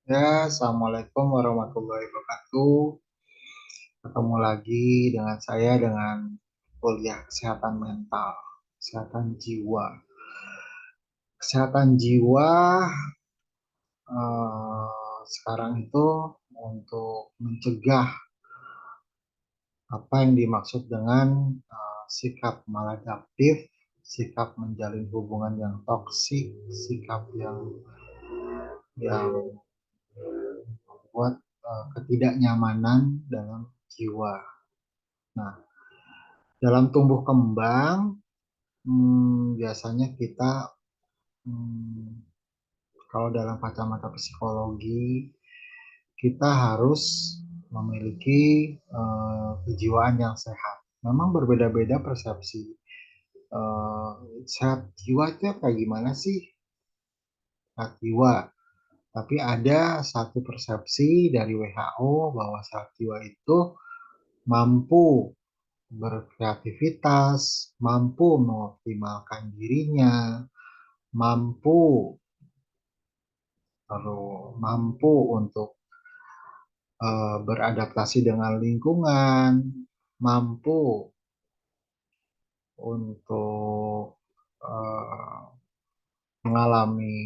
Ya, Assalamualaikum warahmatullahi wabarakatuh. Ketemu lagi dengan saya dengan kuliah kesehatan mental, kesehatan jiwa. Kesehatan jiwa sekarang itu untuk mencegah apa yang dimaksud dengan sikap maladaptif, sikap menjalin hubungan yang toksik, sikap yang membuat ketidaknyamanan dalam jiwa. Nah, dalam tumbuh kembang, biasanya kita, hmm, kalau dalam kacamata psikologi, kita harus memiliki kejiwaan yang sehat. Memang berbeda-beda persepsi. Eh, Sehat jiwa itu kayak gimana sih? Sehat jiwa. Tapi ada satu persepsi dari WHO bahwa sehat jiwa itu mampu berkreativitas, mampu mengoptimalkan dirinya, mampu mampu untuk beradaptasi dengan lingkungan, mampu untuk eh, mengalami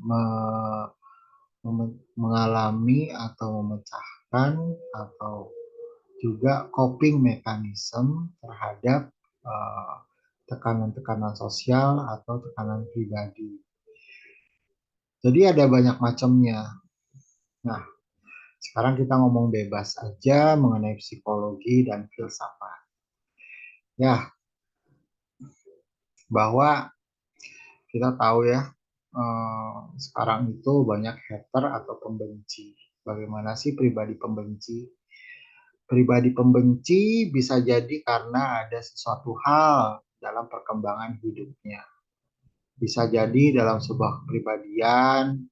me- mengalami atau memecahkan atau juga coping mechanism terhadap eh, tekanan-tekanan sosial atau tekanan pribadi. Jadi ada banyak macamnya. Nah, sekarang kita ngomong bebas aja mengenai psikologi dan filsafat. Ya, bahwa kita tahu ya, sekarang itu banyak hater atau pembenci. Bagaimana sih pribadi pembenci? Pribadi pembenci bisa jadi karena ada sesuatu hal dalam perkembangan hidupnya. Bisa jadi dalam sebuah kepribadian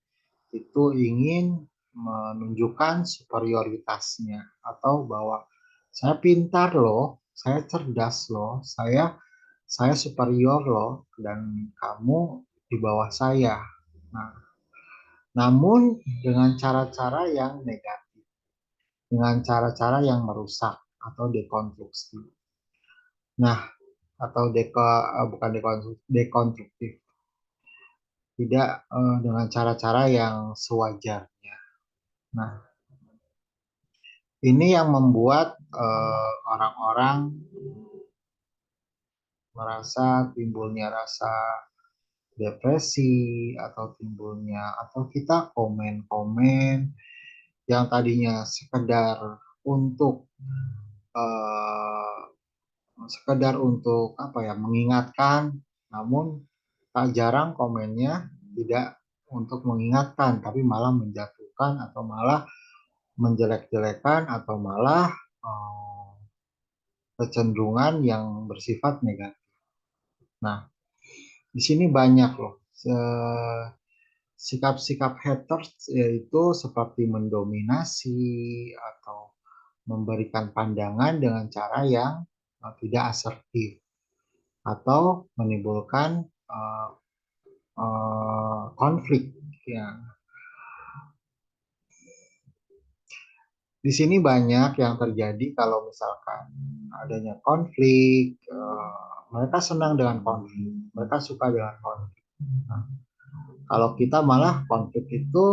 itu ingin menunjukkan superioritasnya atau bahwa saya pintar loh, saya cerdas loh, saya superior loh dan kamu di bawah saya. Nah, namun dengan cara-cara yang negatif, dengan cara-cara yang merusak atau dekonstruksi. Nah, atau bukan dekonstruktif, tidak dengan cara-cara yang sewajarnya. Nah, ini yang membuat orang-orang merasa timbulnya rasa depresi atau timbulnya atau kita komen-komen yang tadinya eh, sekedar untuk apa ya mengingatkan, namun tak jarang komennya tidak untuk mengingatkan tapi malah menjatuhkan atau malah menjelek-jelekan atau malah eh, kecenderungan yang bersifat negatif. Nah, di sini banyak loh sikap-sikap haters, yaitu seperti mendominasi atau memberikan pandangan dengan cara yang tidak asertif atau menimbulkan konflik. Ya, di sini banyak yang terjadi kalau misalkan adanya konflik, mereka senang dengan konflik, mereka suka dengan konflik. Nah, kalau kita malah konflik itu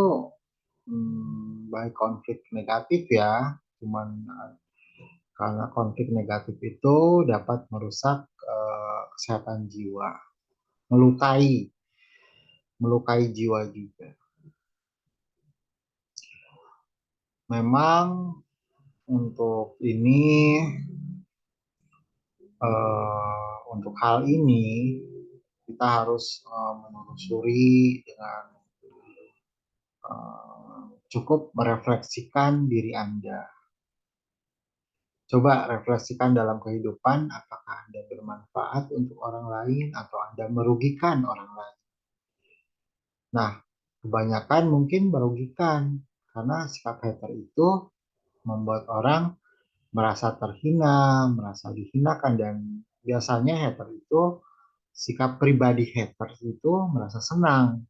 baik konflik negatif ya, cuman karena konflik negatif itu dapat merusak kesehatan jiwa, melukai, melukai jiwa juga. Memang untuk ini, untuk hal ini kita harus menelusuri dengan cukup merefleksikan diri Anda. Coba refleksikan dalam kehidupan, apakah Anda bermanfaat untuk orang lain atau Anda merugikan orang lain. Nah, kebanyakan mungkin merugikan karena sikap hater itu membuat orang merasa terhina, merasa dihinakan dan biasanya hater itu sikap pribadi haters itu merasa senang,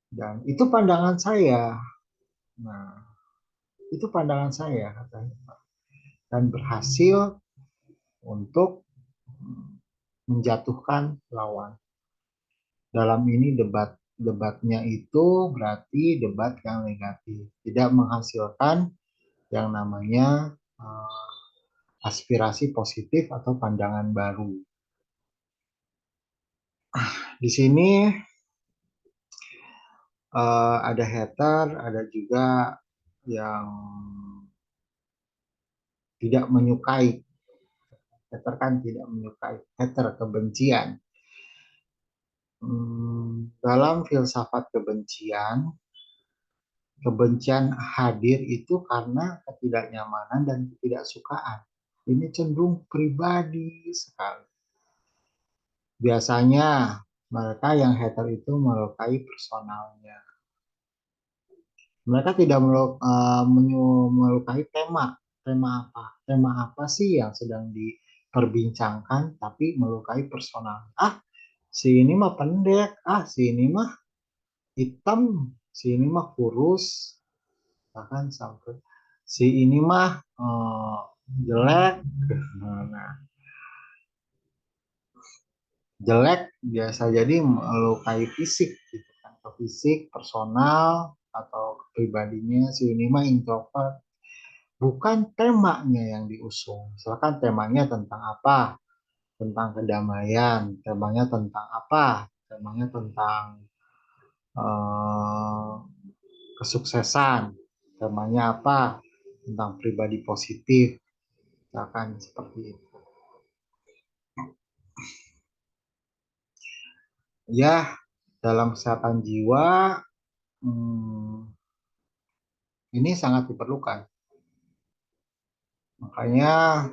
dan itu pandangan saya. Nah, itu pandangan saya katanya, dan berhasil untuk menjatuhkan lawan. Dalam ini debatnya itu berarti debat yang negatif, tidak menghasilkan yang namanya aspirasi positif atau pandangan baru. Di sini ada hater, ada juga yang tidak menyukai. Hater kan tidak menyukai, hater kebencian. Dalam filsafat kebencian, kebencian hadir itu karena ketidaknyamanan dan ketidaksukaan. Ini cenderung pribadi sekali. Biasanya mereka yang hater itu melukai personalnya. Mereka tidak melukai tema. Tema apa? Tema apa sih yang sedang diperbincangkan, tapi melukai personal. Ah, si ini mah pendek. Ah, si ini mah hitam. Si ini mah kurus. Bahkan sampai si ini mah jelek. Nah, jelek biasa jadi melukai fisik gitu kan, ke fisik, personal, atau pribadinya. Si ini mah introvert. Bukan temanya yang diusung. Misalkan temanya tentang apa? Tentang kedamaian. Temanya tentang apa? Temanya tentang eh, kesuksesan. Temanya apa? Tentang pribadi positif. Misalkan seperti itu. Ya, dalam kesehatan jiwa hmm, ini sangat diperlukan. Makanya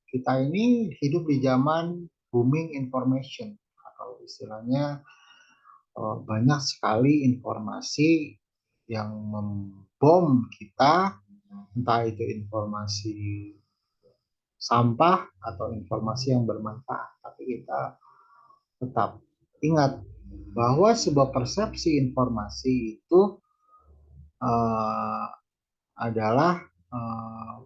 kita ini hidup di zaman booming information, atau istilahnya banyak sekali informasi yang membom kita, entah itu informasi sampah atau informasi yang bermanfaat. Tapi kita tetap ingat bahwa sebuah persepsi informasi itu uh, adalah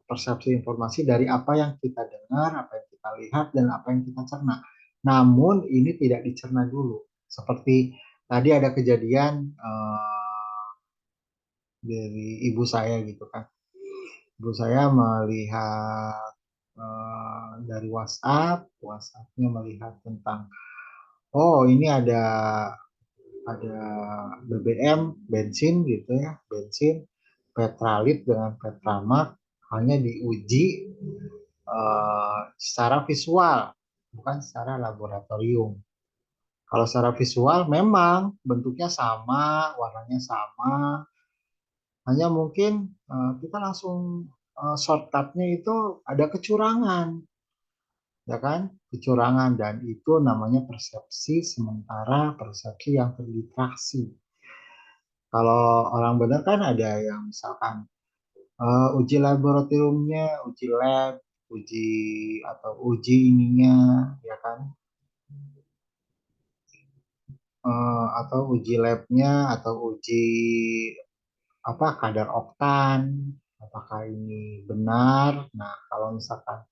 persepsi informasi dari apa yang kita dengar, apa yang kita lihat, dan apa yang kita cerna. Namun ini tidak dicerna dulu. Seperti tadi ada kejadian dari ibu saya gitu kan. Ibu saya melihat dari WhatsApp-nya melihat tentang, oh ini ada BBM, bensin gitu ya, bensin Petralit dengan Petramax hanya diuji secara visual, bukan secara laboratorium. Kalau secara visual memang bentuknya sama, warnanya sama, hanya mungkin kita langsung shortcutnya itu ada kecurangan, ya kan? Kecurangan, dan itu namanya persepsi sementara, persepsi yang terdistraksi. Kalau orang benar kan ada yang misalkan uji laboratoriumnya, uji lab, uji atau uji ininya, ya kan? Atau uji labnya, atau uji apa, kadar oktan, apakah ini benar. Nah, kalau misalkan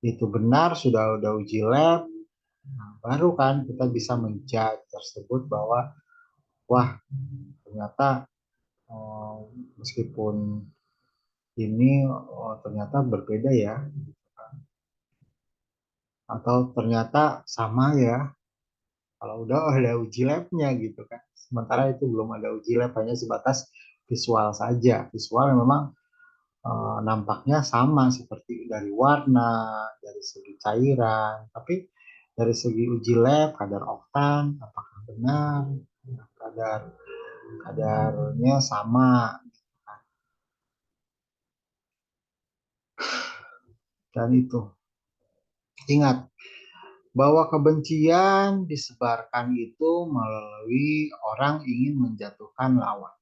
itu benar, sudah uji lab, nah, baru kan kita bisa menjudge tersebut bahwa wah, ternyata eh, meskipun ini ternyata berbeda ya, atau ternyata sama ya, kalau udah ada uji labnya gitu kan. Sementara itu belum ada uji lab, hanya sebatas visual saja. Visual yang memang nampaknya sama, seperti dari warna, dari segi cairan, tapi dari segi uji lab, kadar oktan, apakah benar, kadar kadarnya sama. Dan itu, ingat bahwa kebencian disebarkan itu melalui orang ingin menjatuhkan lawan.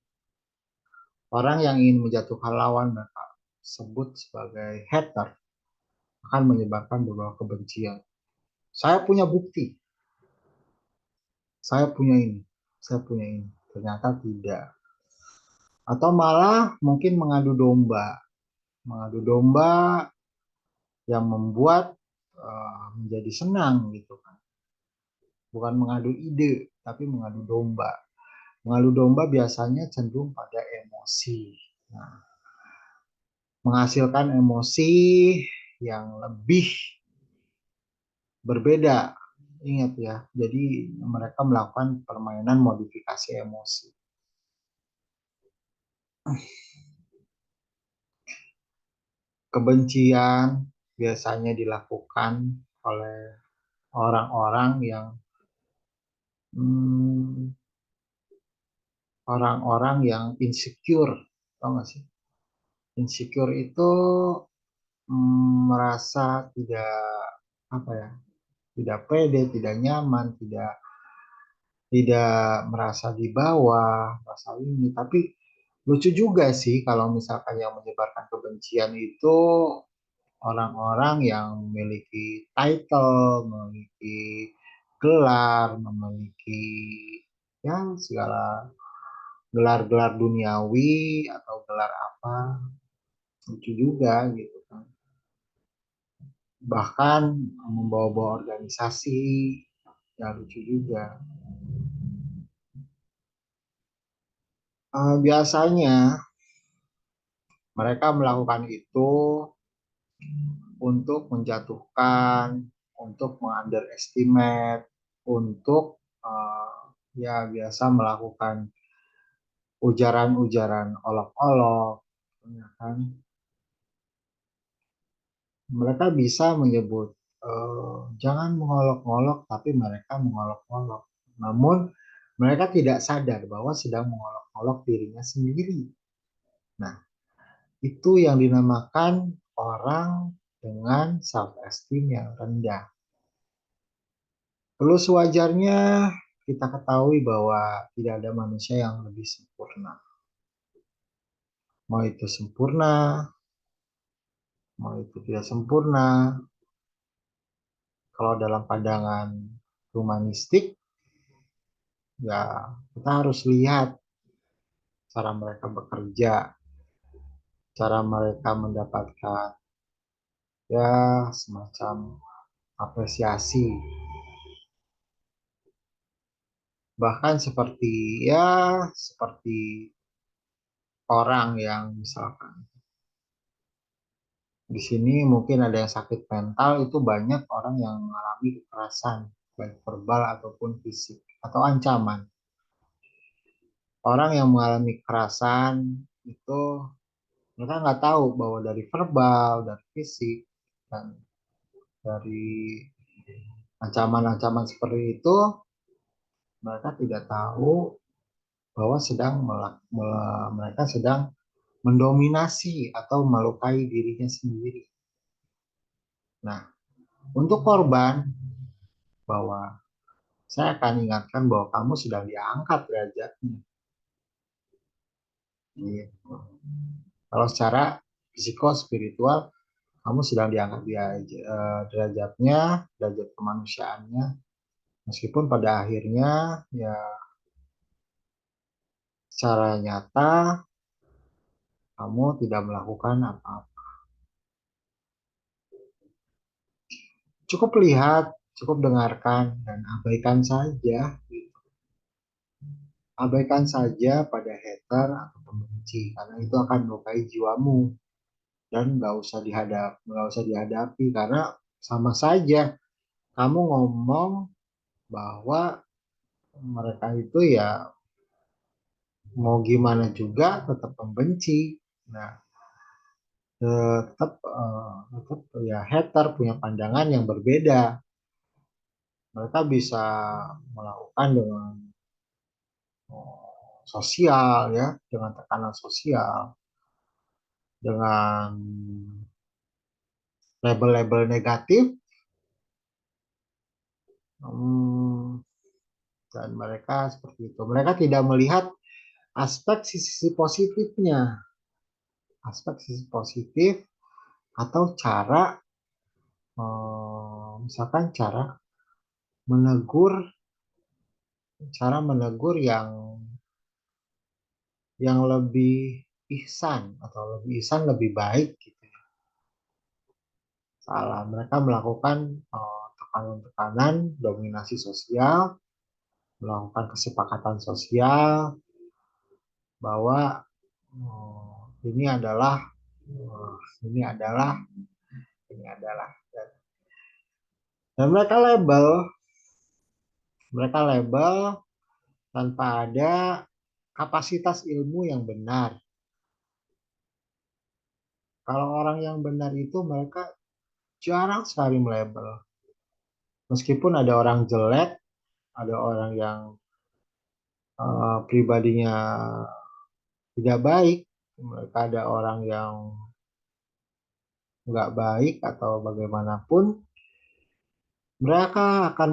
Orang yang ingin menjatuhkan lawan mereka sebut sebagai hater akan menyebarkan beberapa kebencian. Saya punya bukti, saya punya ini, saya punya ini. Ternyata tidak. Atau malah mungkin mengadu domba yang membuat menjadi senang gitu kan. Bukan mengadu ide, tapi mengadu domba. Mengadu domba biasanya cenderung pada emosi. Nah, menghasilkan emosi yang lebih berbeda. Ingat ya, jadi mereka melakukan permainan modifikasi emosi. Kebencian biasanya dilakukan oleh orang-orang yang hmm, orang-orang yang insecure, tau gak sih? Insecure itu merasa tidak apa ya, tidak pede, tidak nyaman, tidak tidak merasa di bawah, merasa ini. Tapi lucu juga sih kalau misalkan yang menyebarkan kebencian itu orang-orang yang memiliki title, memiliki gelar, memiliki ya segala gelar-gelar duniawi atau gelar apa, lucu juga gitu kan. Bahkan membawa-bawa organisasi, ya lucu juga. Biasanya mereka melakukan itu untuk menjatuhkan, untuk mengunderestimate, untuk ya biasa melakukan ujaran-ujaran olok-olok, ya kan? Mereka bisa menyebut jangan mengolok-olok, tapi mereka mengolok-olok. Namun mereka tidak sadar bahwa sedang mengolok-olok dirinya sendiri. Nah, itu yang dinamakan orang dengan self esteem yang rendah. Perlu sewajarnya kita ketahui bahwa tidak ada manusia yang lebih sempurna. Mau itu sempurna, mau itu tidak sempurna. Kalau dalam pandangan humanistik, ya kita harus lihat cara mereka bekerja, cara mereka mendapatkan ya semacam apresiasi. Bahkan seperti orang yang misalkan di sini mungkin ada yang sakit mental, itu banyak orang yang mengalami kekerasan baik verbal ataupun fisik atau ancaman. Orang yang mengalami kekerasan itu mereka nggak tahu bahwa dari verbal, dari fisik, dan dari ancaman-ancaman seperti itu mereka tidak tahu bahwa mereka sedang mendominasi atau melukai dirinya sendiri. Nah, untuk korban bahwa saya akan ingatkan bahwa kamu sedang diangkat derajatnya. Gitu. Kalau secara psikospiritual, kamu sedang diangkat derajatnya, derajat kemanusiaannya. Meskipun pada akhirnya, ya secara nyata, kamu tidak melakukan apa-apa. Cukup lihat, cukup dengarkan, dan abaikan saja. Abaikan saja pada hater atau pembenci, karena itu akan melukai jiwamu. Dan nggak usah dihadapi karena sama saja kamu ngomong bahwa mereka itu ya mau gimana juga tetap membenci. Nah, tetap ya hater punya pandangan yang berbeda. Mereka bisa melakukan dengan sosial ya, dengan tekanan sosial, dengan label-label negatif. Hmm, dan mereka seperti itu. Mereka tidak melihat aspek sisi positifnya, aspek sisi positif atau cara, misalkan cara menegur, cara menegur yang lebih ihsan atau lebih ihsan lebih baik gitu. Salah, mereka melakukan tekanan-tekanan, dominasi sosial, melakukan kesepakatan sosial bahwa ini adalah ini adalah ini adalah dan mereka label tanpa ada kapasitas ilmu yang benar. Kalau orang yang benar itu mereka jarang sekali melabel. Meskipun ada orang jelek, ada orang yang pribadinya tidak baik, mereka ada orang yang nggak baik atau bagaimanapun, mereka akan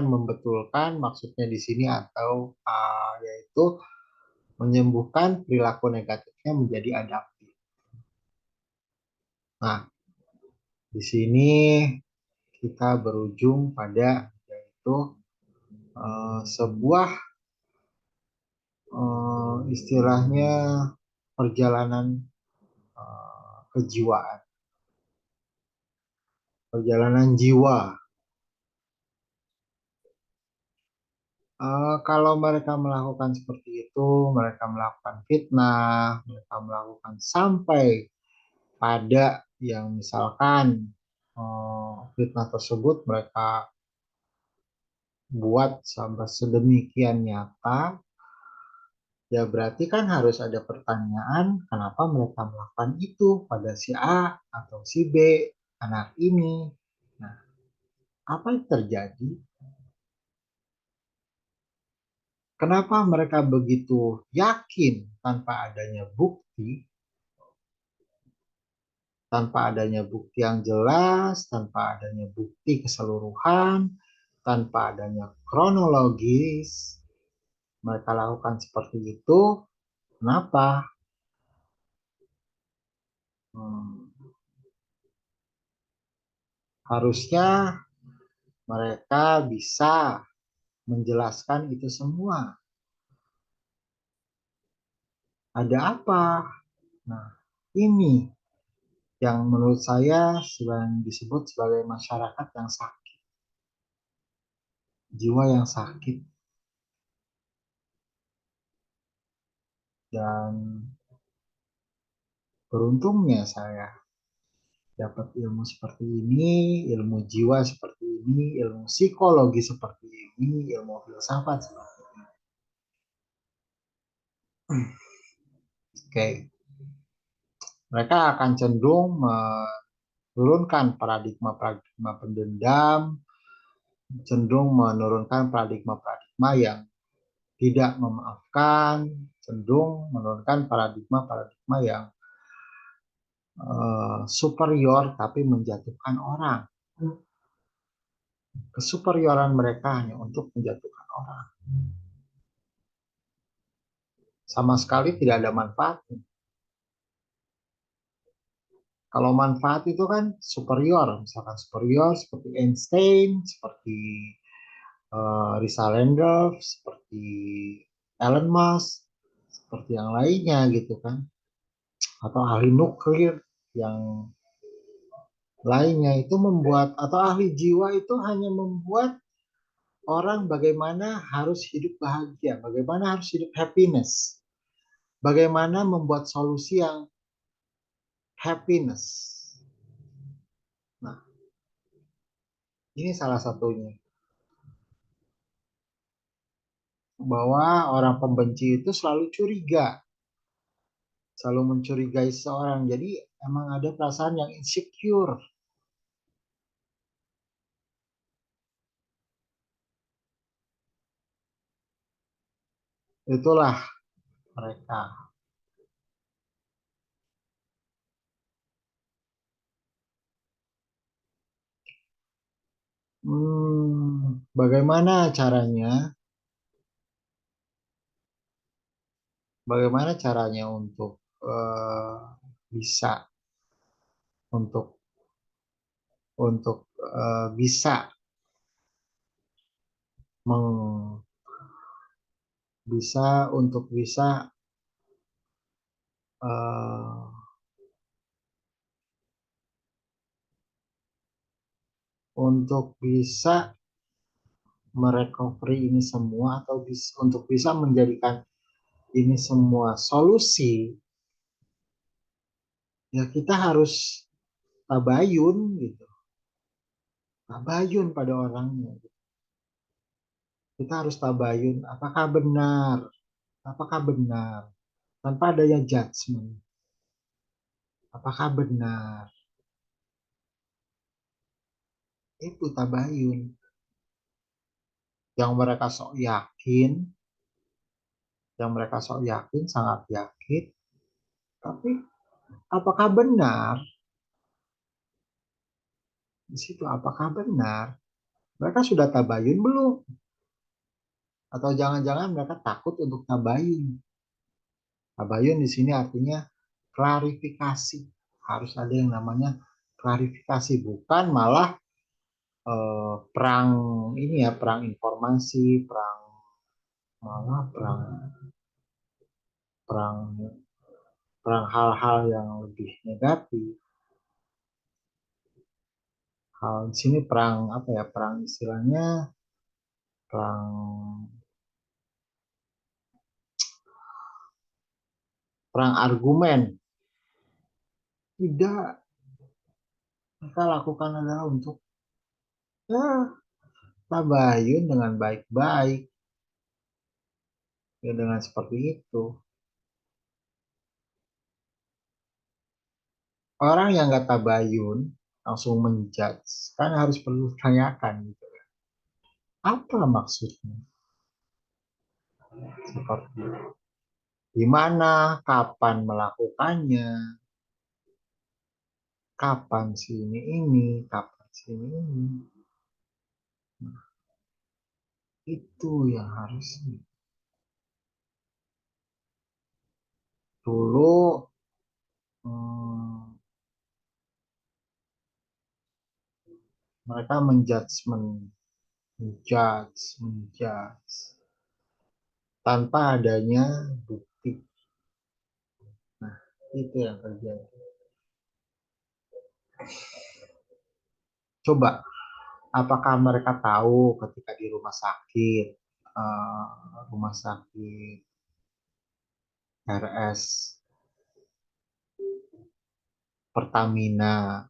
membetulkan maksudnya di sini atau yaitu menyembuhkan perilaku negatifnya menjadi adaptif. Nah, di sini kita berujung pada yaitu sebuah istilahnya perjalanan kejiwaan, perjalanan jiwa. Kalau mereka melakukan seperti itu, mereka melakukan fitnah, mereka melakukan sampai pada yang misalkan fitnah tersebut mereka buat sampai sedemikian nyata, ya berarti kan harus ada pertanyaan kenapa mereka melakukan itu pada si A atau si B, anak ini. Nah, apa yang terjadi? Kenapa mereka begitu yakin tanpa adanya bukti yang jelas, tanpa adanya bukti keseluruhan, tanpa adanya kronologis, mereka lakukan seperti itu. Kenapa? Hmm, harusnya mereka bisa menjelaskan itu semua. Ada apa? Nah, ini yang menurut saya sedang disebut sebagai masyarakat yang sakit, jiwa yang sakit. Dan beruntungnya saya dapat ilmu seperti ini, ilmu jiwa seperti ini, ilmu psikologi seperti ini, ilmu filsafat seperti ini. Oke, mereka akan cenderung menurunkan paradigma-paradigma pendendam, cenderung menurunkan paradigma-paradigma yang tidak memaafkan, cenderung menurunkan paradigma-paradigma yang superior tapi menjatuhkan orang. Kesuperioran mereka hanya untuk menjatuhkan orang. Sama sekali tidak ada manfaatnya. Kalau manfaat itu kan superior, misalkan superior seperti Einstein, seperti Risa Randolph, seperti Elon Musk, seperti yang lainnya gitu kan, atau ahli nuklir yang lainnya itu membuat, atau ahli jiwa itu hanya membuat orang bagaimana harus hidup bahagia, bagaimana harus hidup happiness, bagaimana membuat solusi yang happiness. Nah, ini salah satunya. Bahwa orang pembenci itu selalu curiga, selalu mencurigai seseorang. Jadi emang ada perasaan yang insecure. Itulah mereka. Bagaimana caranya? Bagaimana caranya untuk bisa untuk untuk bisa meng, bisa untuk bisa eh, untuk bisa merecovery ini semua atau untuk bisa menjadikan ini semua solusi, ya kita harus tabayun gitu, tabayun pada orangnya. Kita harus tabayun apakah benar, tanpa adanya judgement, apakah benar, itu tabayun. Yang mereka sok yakin, sangat yakin, tapi apakah benar? Di situ apakah benar? Mereka sudah tabayun belum? Atau jangan-jangan mereka takut untuk tabayun? Tabayun di sini artinya klarifikasi. Harus ada yang namanya klarifikasi, bukan malah perang ini ya, perang informasi, malah perang perang perang hal-hal yang lebih negatif. Hal di sini perang apa ya? Perang istilahnya perang perang argumen. Tidak, mereka lakukan adalah untuk ya tabayun dengan baik-baik, ya dengan seperti itu. Orang yang nggak tabayun langsung menjudge, kan harus perlu tanyakan gitu. Apa maksudnya? Seperti di mana, kapan melakukannya, kapan ini, kapan ini. Nah, itu yang harus dulu hmm, mereka menjudge tanpa adanya bukti. Nah, itu yang terjadi. Coba, apakah mereka tahu ketika di eh, rumah sakit RS Pertamina,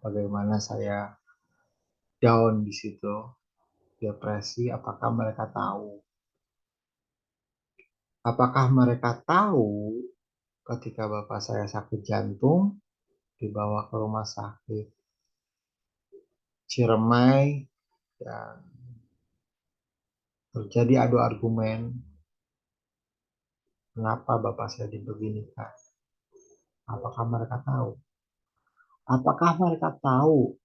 bagaimana saya down di situ, depresi, apakah mereka tahu? Apakah mereka tahu ketika bapak saya sakit jantung, dibawa ke rumah sakit Ciremai, dan terjadi adu argumen, kenapa bapak saya dibeginikan? Apakah mereka tahu? Apakah mereka tahu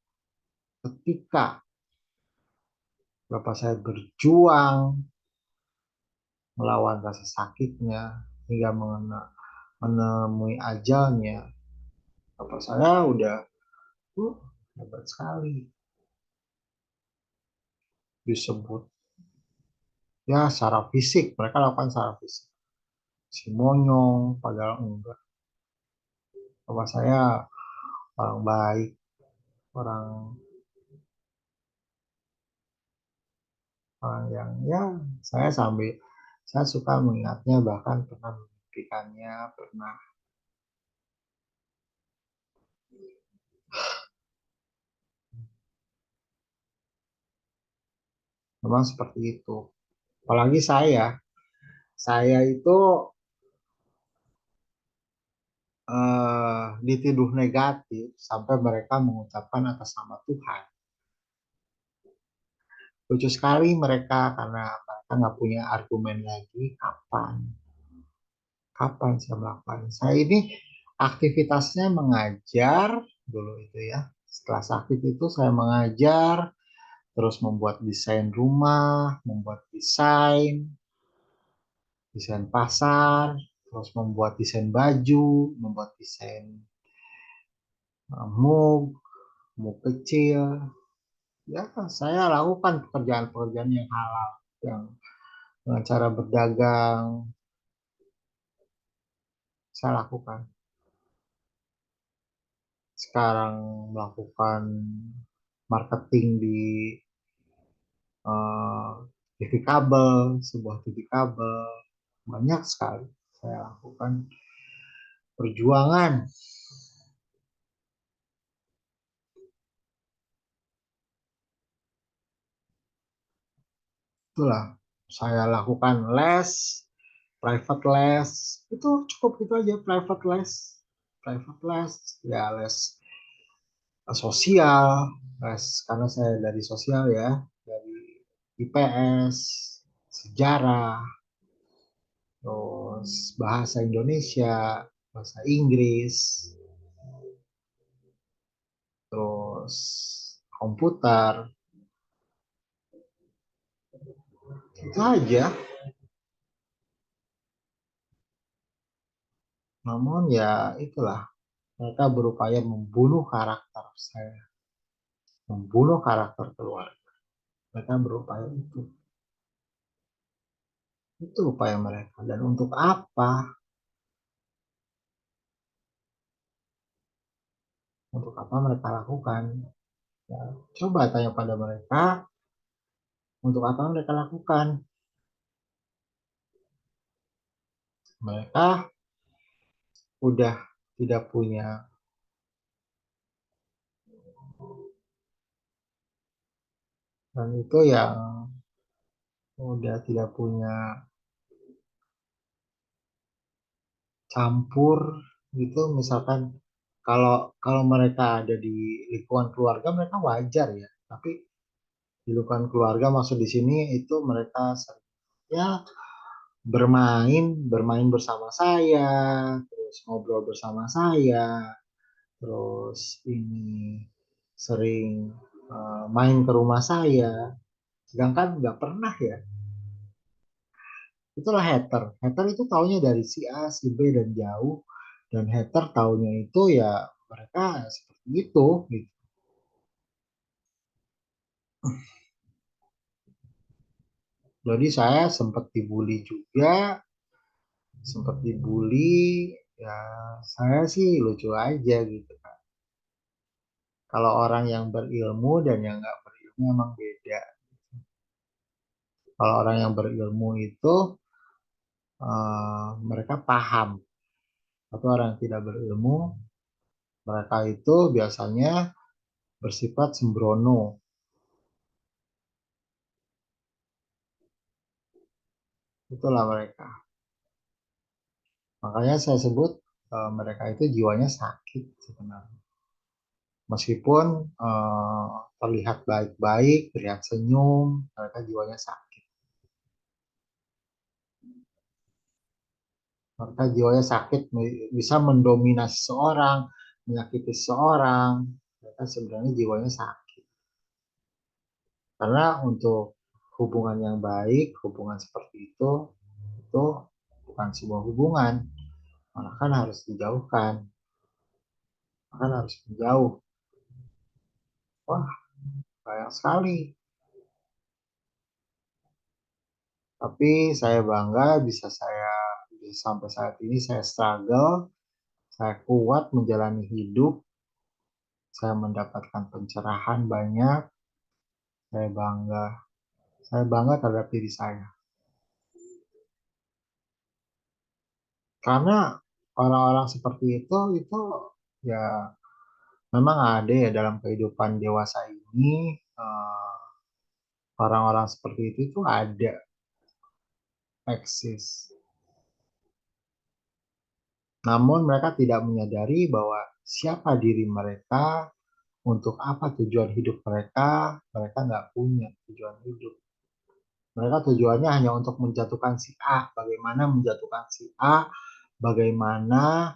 ketika bapak saya berjuang melawan rasa sakitnya hingga menemui ajalnya, bapak saya udah hebat sekali disebut, ya secara fisik mereka lakukan secara fisik si monyong, padahal enggak. Bapak saya orang baik, orang orang yang ya saya suka mengingatnya, bahkan pernah memimpikannya, pernah memang seperti itu. Apalagi saya itu dituduh negatif sampai mereka mengucapkan atas nama Tuhan. Lucu sekali mereka, karena mereka nggak punya argumen lagi. Kapan saya melakukan? Saya ini aktivitasnya mengajar dulu itu ya. Setelah sakit itu saya mengajar, terus membuat desain rumah, membuat desain pasar, terus membuat desain baju, membuat desain mug, mau kecil, ya saya lakukan pekerjaan-pekerjaan yang halal, yang dengan cara berdagang, saya lakukan. Sekarang melakukan marketing di eh, TV kabel, sebuah TV kabel, banyak sekali saya lakukan perjuangan. Itulah saya lakukan les, private les, itu cukup itu aja, private les, ya les sosial, les karena saya dari sosial ya, dari IPS, sejarah, terus bahasa Indonesia, bahasa Inggris, terus komputer, itu aja. Namun ya itulah, mereka berupaya membunuh karakter saya, membunuh karakter keluarga. Mereka berupaya itu upaya mereka. Dan untuk apa? Untuk apa mereka lakukan? Ya, coba tanya pada mereka, untuk apa mereka lakukan? Mereka udah tidak punya, dan itu yang udah tidak punya campur gitu. Misalkan kalau kalau mereka ada di lingkungan keluarga mereka wajar ya, tapi di lingkungan keluarga maksud di sini itu mereka ya bermain bermain bersama saya, terus ngobrol bersama saya, terus ini sering main ke rumah saya, sedangkan nggak pernah ya. Itulah hater. Hater itu taunya dari si A, si B dan jauh, dan hater taunya itu ya mereka seperti itu gitu. Jadi saya sempat dibully juga, sempat dibully, ya saya sih lucu aja gitu kan. Kalau orang yang berilmu dan yang nggak berilmu emang beda. Kalau orang yang berilmu itu mereka paham. Tapi orang yang tidak berilmu, mereka itu biasanya bersifat sembrono. Itulah mereka. Makanya saya sebut mereka itu jiwanya sakit sebenarnya. Meskipun eh, terlihat baik-baik, terlihat senyum, mereka jiwanya sakit. Mereka jiwanya sakit bisa mendominasi seorang, menyakiti seorang. Mereka sebenarnya jiwanya sakit. Karena untuk hubungan yang baik, hubungan seperti itu bukan sebuah hubungan, malah kan harus dijauhkan, malah harus menjauh. Wah, sayang sekali. Tapi saya bangga bisa sampai saat ini saya struggle, saya kuat menjalani hidup, saya mendapatkan pencerahan banyak, saya bangga. Saya bangga terhadap diri saya. Karena orang-orang seperti itu ya memang ada ya dalam kehidupan dewasa ini, orang-orang seperti itu ada, eksis. Namun mereka tidak menyadari bahwa siapa diri mereka, untuk apa tujuan hidup mereka, mereka nggak punya tujuan hidup. Mereka tujuannya hanya untuk menjatuhkan si A, bagaimana menjatuhkan si A, bagaimana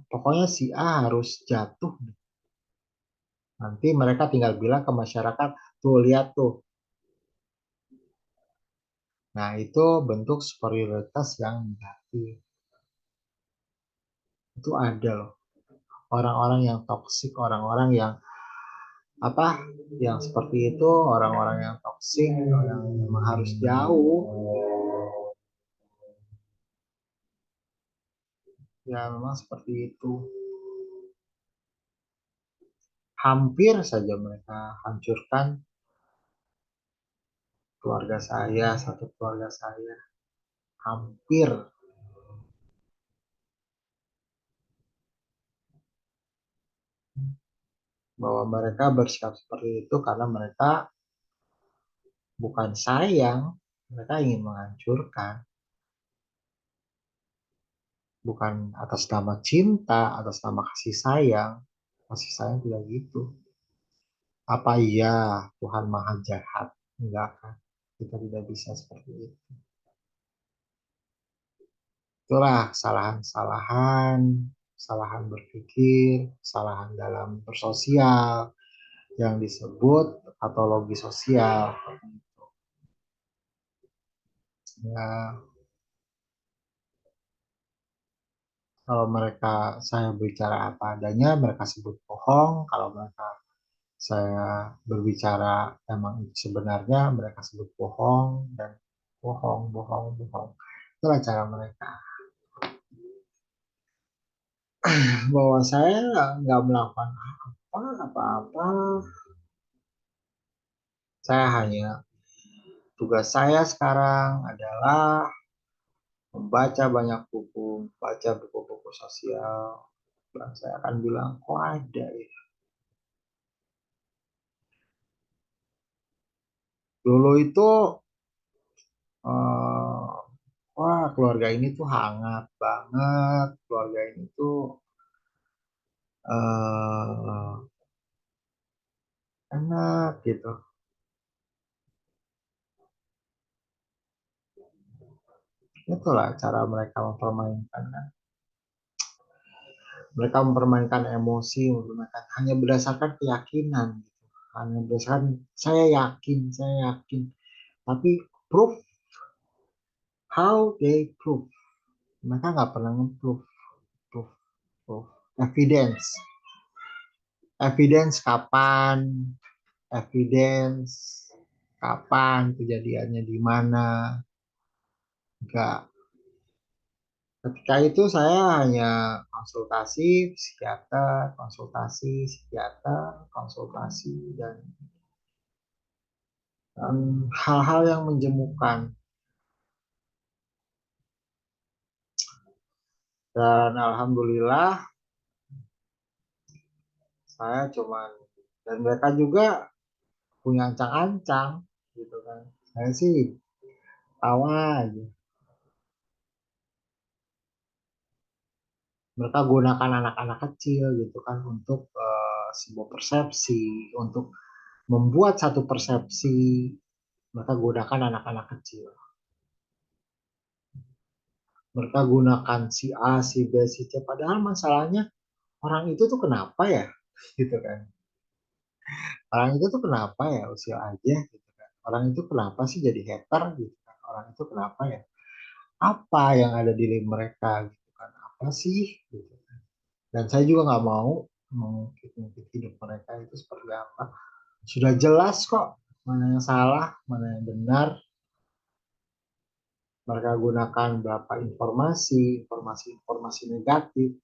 pokoknya si A harus jatuh. Nanti mereka tinggal bilang ke masyarakat, tuh lihat tuh. Nah itu bentuk superioritas yang negatif. Itu ada loh. orang-orang yang toksik, orang-orang yang apa, yang seperti itu, orang-orang yang toksik, yang memang harus jauh. Ya memang seperti itu. Hampir saja mereka hancurkan keluarga saya, satu keluarga saya. Hampir. Bahwa mereka bersikap seperti itu karena mereka bukan sayang, mereka ingin menghancurkan. Bukan atas nama cinta, atas nama kasih sayang. Kasih sayang tidak gitu. Apa iya Tuhan Maha Jahat? Enggak kan? Kita tidak bisa seperti itu. Itulah kesalahan-kesalahan, kesalahan berpikir, kesalahan dalam bersosial yang disebut patologi sosial. Ya, kalau mereka saya berbicara apa adanya, mereka sebut bohong. Kalau mereka saya berbicara emang sebenarnya, mereka sebut bohong dan bohong, bohong, bohong. Itulah cara mereka. Bahwa saya nggak melakukan apa-apa. Saya hanya tugas saya sekarang adalah membaca banyak buku, baca buku-buku sosial. Dan saya akan bilang, kok ada ya? Dulu itu, eh, wah keluarga ini tuh hangat banget. Keluarga ini tuh enak gitu. Itulah cara mereka mempermainkan. Mereka mempermainkan emosi, mempermainkan hanya berdasarkan keyakinan. Gitu. Hanya berdasarkan saya yakin. Tapi proof, how they prove? Mereka nggak pernah nge-proof, proof, proof. Evidence, evidence kapan, evidence kapan kejadiannya di mana, enggak. Ketika itu saya hanya konsultasi psikiater, konsultasi psikiater, konsultasi dan hal-hal yang menjemukan. Dan alhamdulillah saya cuman, dan mereka juga punya ancang-ancang gitu kan. Saya sih tawa aja. Mereka gunakan anak-anak kecil gitu kan untuk sebuah persepsi, untuk membuat satu persepsi. Mereka gunakan anak-anak kecil. Mereka gunakan si A, si B, si C. Padahal masalahnya orang itu tuh kenapa ya? Gitu kan. Orang itu tuh kenapa ya usil aja gitu kan. Orang itu kenapa sih jadi hater gitu kan. Orang itu kenapa ya? Apa yang ada di diri mereka gitu kan. Apa sih gitu. Dan saya juga nggak mau mengungkit-ungkit hidup mereka itu seperti apa. Sudah jelas kok mana yang salah, mana yang benar. Mereka gunakan berapa informasi, informasi negatif.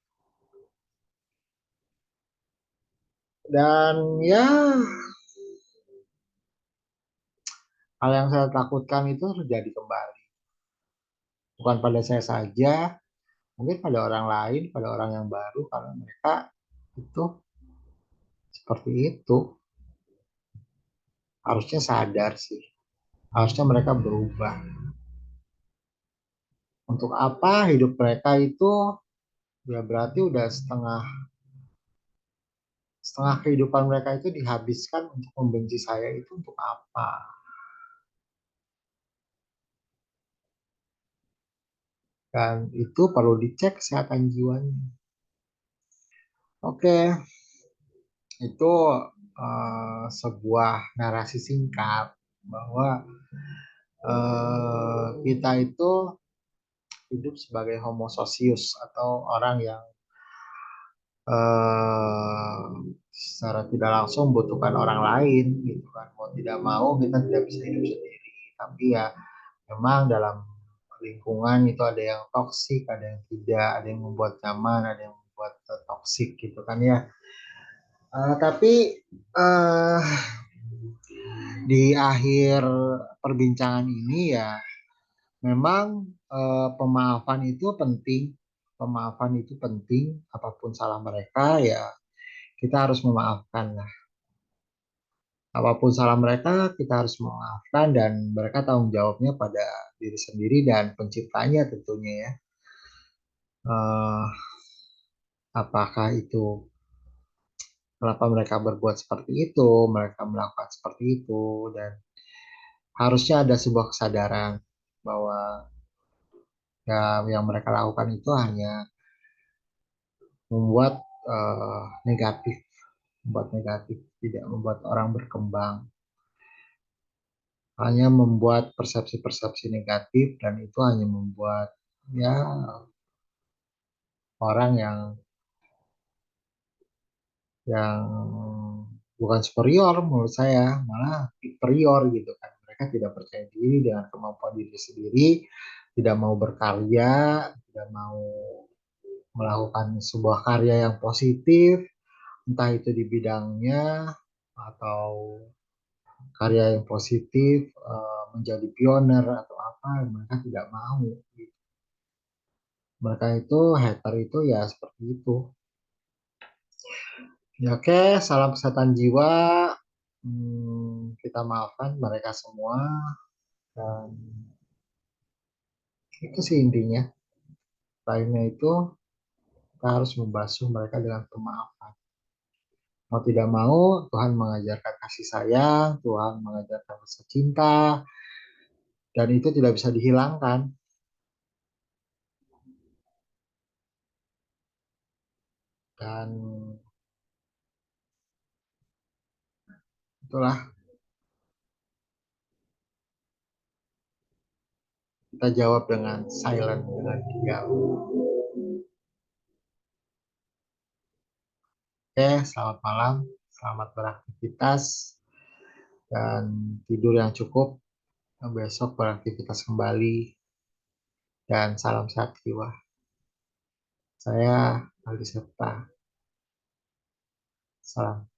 Dan ya, hal yang saya takutkan itu terjadi kembali. Bukan pada saya saja, mungkin pada orang lain, pada orang yang baru, karena mereka itu seperti itu. Harusnya sadar sih. Harusnya mereka berubah. Untuk apa hidup mereka itu, ya berarti udah setengah kehidupan mereka itu dihabiskan untuk membenci saya, itu untuk apa? Dan itu perlu dicek kesehatan jiwanya. Oke, itu sebuah narasi singkat bahwa kita itu hidup sebagai homo socius atau orang yang eh, secara tidak langsung membutuhkan orang lain gitu kan. Mau tidak mau kita tidak bisa hidup sendiri. Tapi ya memang dalam lingkungan itu ada yang toksik, ada yang tidak, ada yang membuat nyaman, ada yang membuat toksik gitu kan ya. Tapi eh, di akhir perbincangan ini ya memang pemaafan itu penting. Pemaafan itu penting, apapun salah mereka ya kita harus memaafkan lah. Apapun salah mereka kita harus memaafkan dan mereka tanggung jawabnya pada diri sendiri dan penciptanya tentunya ya. Eh, apakah itu kenapa mereka berbuat seperti itu, mereka melakukan seperti itu dan harusnya ada sebuah kesadaran bahwa ya yang mereka lakukan itu hanya membuat negatif, membuat negatif, tidak membuat orang berkembang, hanya membuat persepsi-persepsi negatif dan itu hanya membuat ya orang yang bukan superior menurut saya, malah inferior gitu kan. Mereka tidak percaya diri dengan kemampuan diri sendiri, tidak mau berkarya, tidak mau melakukan sebuah karya yang positif, entah itu di bidangnya atau karya yang positif, menjadi pioner atau apa, mereka tidak mau. Mereka itu hater itu ya seperti itu. Ya, oke, salam kesehatan jiwa. Kita maafkan mereka semua dan itu sih intinya. Lainnya itu kita harus membasuh mereka dengan pemaafan. Mau tidak mau, Tuhan mengajarkan kasih sayang, Tuhan mengajarkan rasa cinta, dan itu tidak bisa dihilangkan. Dan itulah kita jawab dengan silent, dengan diam. Oke, selamat malam, selamat beraktivitas, dan tidur yang cukup. Besok beraktivitas kembali, dan salam sehat jiwa. Saya Aldi Septa. Salam.